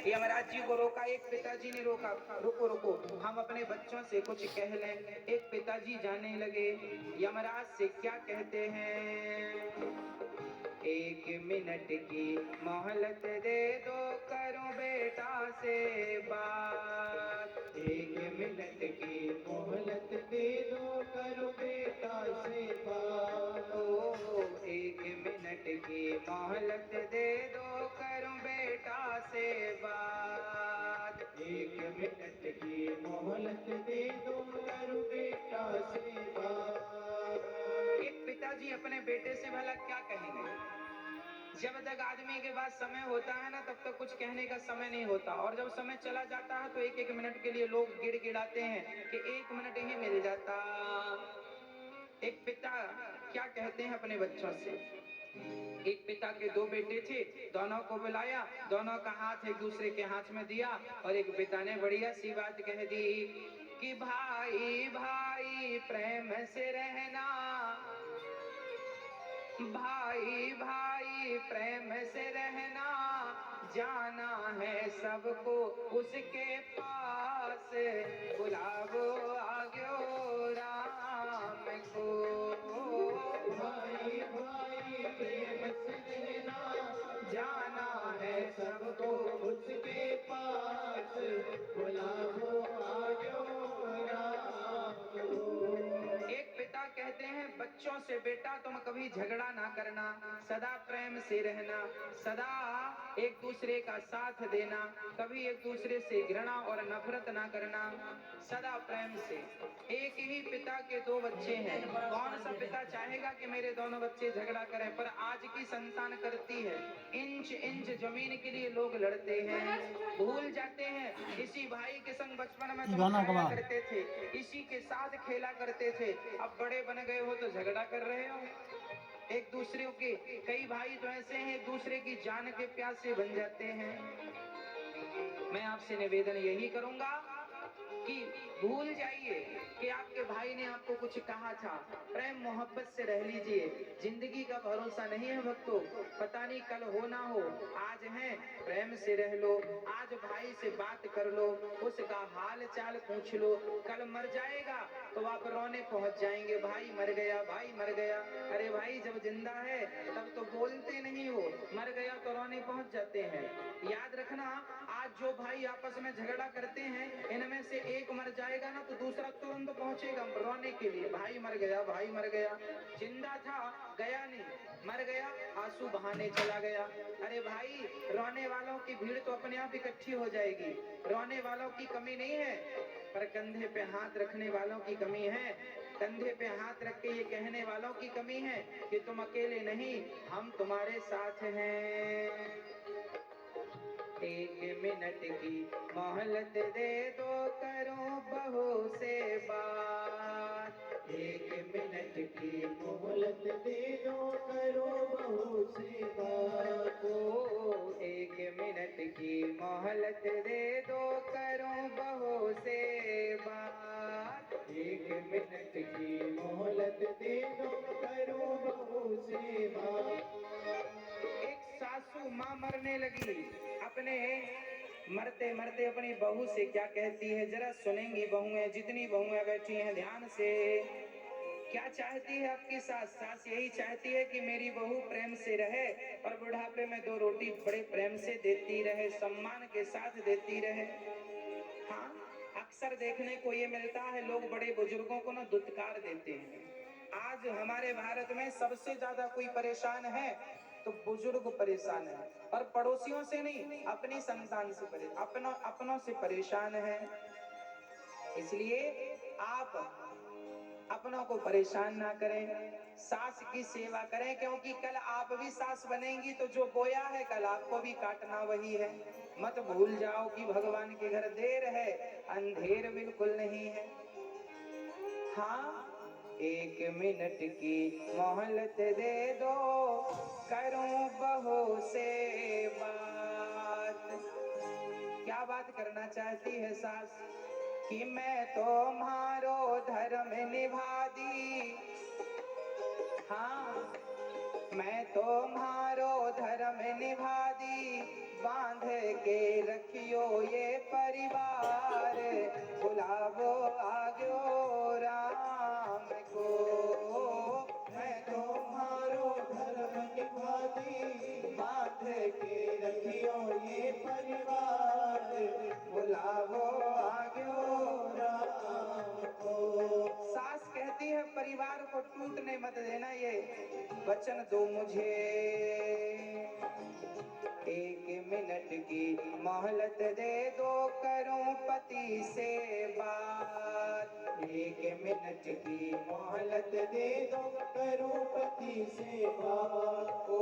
यमराज जी को रोका। एक पिताजी ने रोका, रुको रुको, हम अपने बच्चों से कुछ कह लें। एक पिताजी जाने लगे, यमराज से क्या कहते हैं, 1 मिनट की मोहलत दे दो, करूं बेटा से बात। 1 मिनट की मोहलत दे दो, करो बेटा से बात। 1 मिनट की मोहलत दे दो, करूं बेटा से बात। 1 मिनट की मोहलत दे दो, करो बेटा से बात। एक पिताजी अपने बेटे से भला क्या कहेंगे। जब तक आदमी के पास समय होता है ना, तब तक कुछ कहने का समय नहीं होता, और जब समय चला जाता है तो एक एक मिनट के लिए लोग गिड़गिड़ाते हैं कि 1 मिनट ही मिल जाता। एक पिता क्या कहते हैं अपने बच्चों से। एक पिता के 2 बेटे थे, दोनों को बुलाया, दोनों का हाथ एक दूसरे के हाथ में दिया, और एक पिता ने बढ़िया सी बात कह दी कि भाई भाई प्रेम से रहना, भाई भाई प्रेम से रहना, जाना है सबको उसके पास, बुलावो आग्यो राम को। भाई भाई प्रेम से रहना, जाना है सबको उसके पास, बुलाओ आजो राम को। एक पिता कहते हैं बच्चों से, बेटा तुम कभी झगड़ा ना करना, सदा प्रेम से रहना, सदा एक दूसरे का साथ देना, कभी एक दूसरे से घृणा और नफरत ना करना, सदा प्रेम से। एक ही पिता के 2 बच्चे हैं, कौन सा पिता चाहेगा कि मेरे दोनों बच्चे झगड़ा करें, पर आज की संतान करती है। इंच इंच जमीन के लिए लोग लड़ते हैं, भूल जाते हैं इसी भाई के संग बचपन में तुम खाया करते थे, इसी के साथ खेला करते थे, अब बड़े बन गए हो तो झगड़ा कर रहे हो। एक दूसरे के, कई भाई तो ऐसे हैं एक दूसरे की जान के प्यासे बन जाते हैं। मैं आपसे निवेदन यही करूंगा कि भूल जाइए कि आपके भाई ने आपको कुछ कहा था, प्रेम मोहब्बत से रह लीजिए। जिंदगी का भरोसा नहीं है भक्तों, पता नहीं कल हो ना हो, आज है प्रेम से रह लो, आज भाई से बात कर लो, उसका हाल चाल पूछ लो, कल मर जाएगा तो आप रोने पहुंच जाएंगे, भाई मर गया, भाई मर गया। अरे भाई जब जिंदा है तब तो बोलते नहीं हो, मर गया तो रोने पहुंच जाते हैं। याद रखना, आज जो भाई आपस में झगड़ा करते हैं, इनमें से एक मर जाएगा ना तो दूसरा तुरंत पहुंचेगा रोने के लिए, भाई मर गया, भाई मर गया। जिंदा था, गया नहीं, मर गया, आंसू बहाने चला गया। अरे भाई, रोने वालों की भीड़ तो अपने आप इकट्ठी हो जाएगी, रोने वालों की कमी नहीं है, पर कंधे पे हाथ रखने वालों की कमी है। कंधे पे हाथ रख के ये कहने वालों की कमी है कि तुम अकेले नहीं, हम तुम्हारे साथ हैं। 1 मिनट की मोहलत दे दो, करूं बहू से बात। 1 मिनट की मोहलत दे दो, करो बहू से बात। 1 मिनट की मोहलत दे दो, करूं बहू से बात। 1 मिनट की मोहलत दे दो, करो बहू से बात। एक सासू माँ मरने लगी, अपने मरते मरते अपनी बहू से क्या कहती है, जरा सुनेंगी बहुएं, जितनी बहुएं बैठी हैं ध्यान से। क्या चाहती है आपकी सास? सास यही चाहती है कि मेरी बहू प्रेम से रहे और बुढ़ापे में 2 रोटी बड़े प्रेम से देती रहे, सम्मान के साथ देती रहे। हाँ, अक्सर देखने को ये मिलता है, लोग बड़े बुजुर्गों को ना दुत्कार देते हैं। आज हमारे भारत में सबसे ज्यादा कोई परेशान है तो बुजुर्ग परेशान है, और पड़ोसियों से नहीं, अपनी संतान से अपनों से परेशान है। इसलिए आप अपनों को परेशान ना करें, सास की सेवा करें, क्योंकि कल आप भी सास बनेंगी तो जो बोया है कल आपको भी काटना वही है। मत भूल जाओ कि भगवान के घर देर है, अंधेर बिल्कुल नहीं है। हाँ, 1 मिनट की मोहलत दे दो, करूं बहू से बात। क्या बात करना चाहती है सास? कि मैं तुम्हारो धर्म निभा दी, हाँ मैं तुम्हारो धर्म निभा दी, बांध के रखियो ये परिवार, बुलावो आग्यो राम को। मैं तुम्हारो धर्म निभाती, बांध के रखियो ये परिवार, बुलावो आग्यो राम को। सास कहती है परिवार को टूटने मत देना, ये वचन दो मुझे। 1 मिनट की मोहलत दे दो, करूं पति से बात। 1 मिनट की मोहलत दे दो, करूं पति से बात। ओ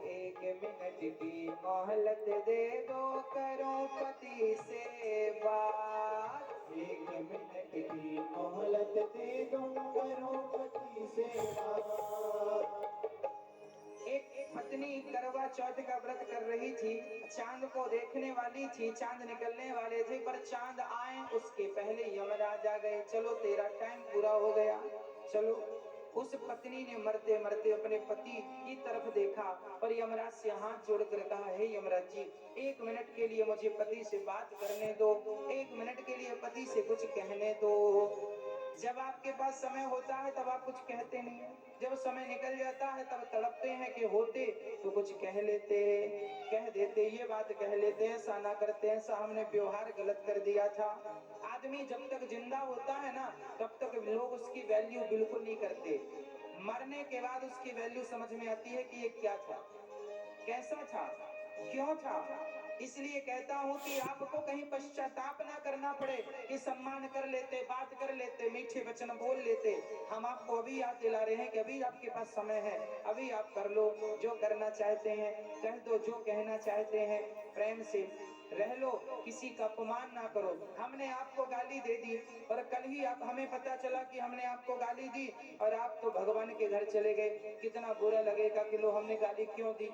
1 मिनट की मोहलत दे दो, करूं पति से बात। 1 मिनट की मोहलत दे दो, करूं पति से बात। एक पत्नी करवा चौथ का व्रत कर रही थी, चांद को देखने वाली थी, चांद निकलने वाले थे, पर चांद आए उसके पहले यमराज आ गए। चलो तेरा टाइम पूरा हो गया, चलो। उस पत्नी ने मरते मरते अपने पति की तरफ देखा और यमराज से हाथ जोड़कर कहा, हे यमराज जी, 1 मिनट के लिए मुझे पति से बात करने दो, 1 मिनट के लिए पति से कुछ कहने दो। जब आपके पास समय होता है तब आप कुछ कहते नहीं है, जब समय निकल जाता है तब तड़पते हैं कि होते तो कुछ कह लेते, कह देते, ये बात कह लेते हैं, ऐसा ना करते हैं, ऐसा हमने व्यवहार गलत कर दिया था। आदमी जब तक जिंदा होता है ना तब तक लोग उसकी वैल्यू बिल्कुल नहीं करते। मरने के बाद उसकी वैल्यू समझ में आती है कि ये क्या था, कैसा था, क्यों था। इसलिए कहता हूँ कि आपको कहीं पश्चाताप ना करना पड़े कि सम्मान कर लेते, बात कर लेते, मीठे वचन बोल लेते। हम आपको अभी याद दिला रहे हैं कि अभी आपके पास समय है, अभी आप कर लो जो करना चाहते हैं, कह दो जो कहना चाहते हैं, प्रेम से रह लो, किसी का अपमान ना करो। हमने आपको गाली दे दी और कल ही आप हमें पता चला कि हमने आपको गाली दी और आप तो भगवान के घर चले गए, कितना बुरा लगेगा कि लो हमने गाली क्यों दी।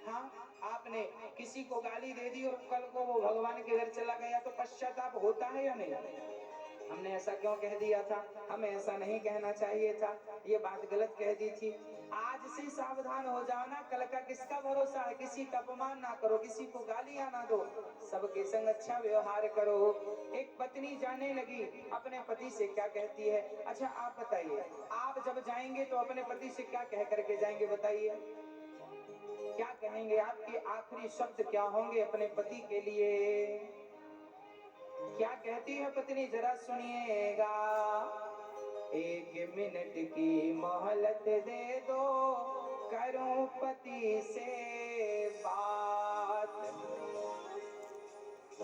हाँ, आपने किसी को गाली दे दी और कल को वो भगवान के घर चला गया तो पश्चाताप होता है या नहीं। हमने ऐसा क्यों कह दिया था, हमें ऐसा नहीं कहना चाहिए था, ये बात गलत कह दी थी। आज से सावधान हो जाओ ना, कल का किसका भरोसा है। किसी का अपमान ना करो, किसी को गालियां ना दो, सबके संग अच्छा व्यवहार करो। एक पत्नी जाने लगी अपने पति से क्या कहती है। अच्छा आप बताइए, आप जब जाएंगे तो अपने पति से क्या कह करके जाएंगे, बताइए क्या कहेंगे, आपके आखिरी शब्द क्या होंगे अपने पति के लिए। क्या कहती है पत्नी, जरा सुनिएगा। 1 मिनट की मोहलत दे दो, करूं पति से बात।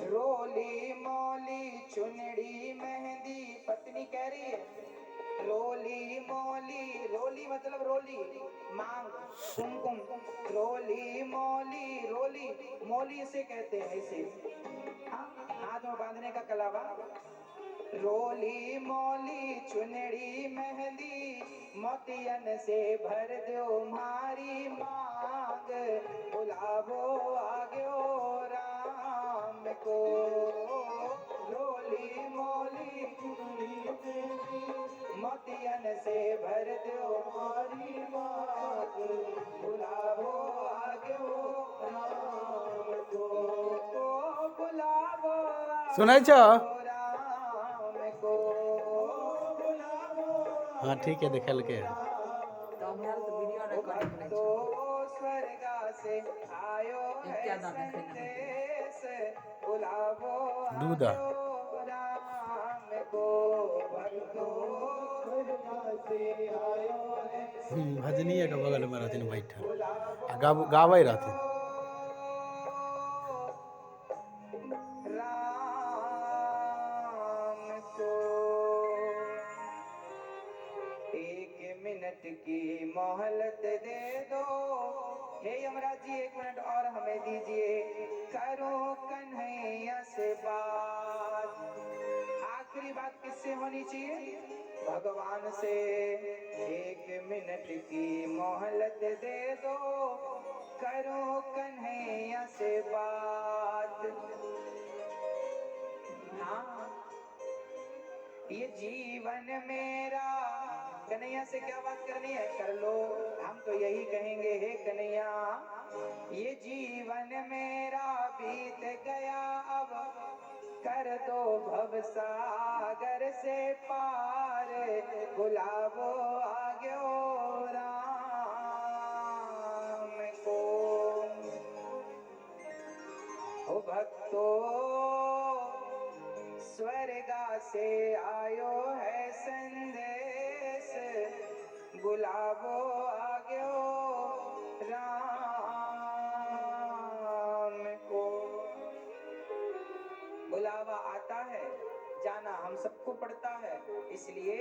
रोली मोली चुनड़ी मेहंदी, पत्नी कह रही है रोली मोली, रोली मतलब रोली, मांग, कुमकुम, रोली मोली, रोली मोली इसे कहते हैं, इसे हाथ में बांधने का कलावा। रोली मोली चुनड़ी मेहंदी, मोतियन से भर दो मारी मांग, बुलावो आग्यो राम को। रोली मोली चुनरी मेरी, मोतियन से भर दो हमारी बात, बुलावो आग्यो राम को। बुलावो सुनाई छ? राम को। हाँ ठीक है, देखल के भक्तो स्वर्गा से आयो है संदेश, बुलावो दूध आ। आग्यो राम को। भक्तो स्वर्गा से आयो है भजनिया के बगल में रहथिन बैठल आ गाबै रहथिन। राम को 1 मिनट की मोहलत दे दो। हे यमराज जी 1 मिनट और हमें दीजिए, करो कन्हैया से बात। आखिरी बात किससे होनी चाहिए, भगवान से। 1 मिनट की मोहलत दे दो, करो कन्हैया से बात। हाँ, ये जीवन मेरा कन्हैया से क्या बात करनी है कर लो। हम तो यही कहेंगे हे कन्हैया ये जीवन मेरा बीत गया अब कर दो भव सागर से पार बुलावो आग्यो राम को। ओ भक्तो स्वर्गा से आयो है संदेश बुलावो आग्यो राम को। बुलावा आता है जाना हम सबको पड़ता है, इसलिए